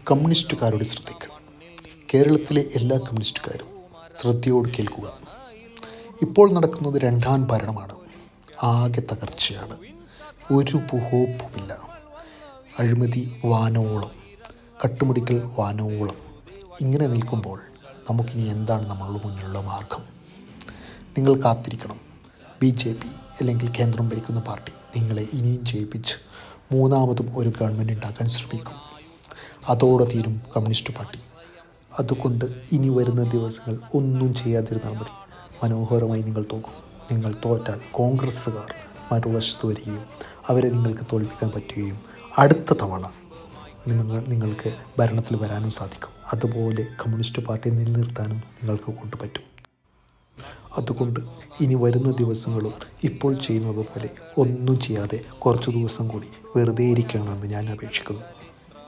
കമ്മ്യൂണിസ്റ്റുകാരുടെ ശ്രദ്ധയ്ക്ക്. കേരളത്തിലെ എല്ലാ കമ്മ്യൂണിസ്റ്റുകാരും ശ്രദ്ധയോട് കേൾക്കുക. ഇപ്പോൾ നടക്കുന്നത് രണ്ടാം ഭരണമാണ്. ആകെ തകർച്ചയാണ്. ഒരു ഹോപ്പുമില്ല. അഴിമതി വാനോളം, കട്ടുമുടിക്കൽ വാനോളം. ഇങ്ങനെ നിൽക്കുമ്പോൾ നമുക്കിനി എന്താണ് നമ്മളുടെ മുന്നിലുള്ള മാർഗം? നിങ്ങൾ കാത്തിരിക്കണം. BJP അല്ലെങ്കിൽ കേന്ദ്രം ഭരിക്കുന്ന പാർട്ടി നിങ്ങളെ ഇനിയും ജയിപ്പിച്ച് മൂന്നാമതും ഒരു ഗവൺമെൻറ് ഉണ്ടാക്കാൻ ശ്രമിക്കും. അതോടെ തീരും കമ്മ്യൂണിസ്റ്റ് പാർട്ടി. അതുകൊണ്ട് ഇനി വരുന്ന ദിവസങ്ങൾ ഒന്നും ചെയ്യാതിരുന്നാൽ മതി. മനോഹരമായി നിങ്ങൾ തോക്കും. നിങ്ങൾ തോറ്റാൽ കോൺഗ്രസ്സുകാർ മറുവശത്ത് വരികയും അവരെ നിങ്ങൾക്ക് തോൽപ്പിക്കാൻ പറ്റുകയും അടുത്ത തവണ നിങ്ങൾക്ക് ഭരണത്തിൽ വരാനും സാധിക്കും. അതുപോലെ കമ്മ്യൂണിസ്റ്റ് പാർട്ടി നിലനിർത്താനും നിങ്ങൾക്ക് കൊണ്ടുപറ്റും. അതുകൊണ്ട് ഇനി വരുന്ന ദിവസങ്ങളും ഇപ്പോൾ ചെയ്യുന്നത് പോലെ ഒന്നും ചെയ്യാതെ കുറച്ച് ദിവസം കൂടി വെറുതെ ഇരിക്കണമെന്ന് ഞാൻ അപേക്ഷിക്കുന്നു.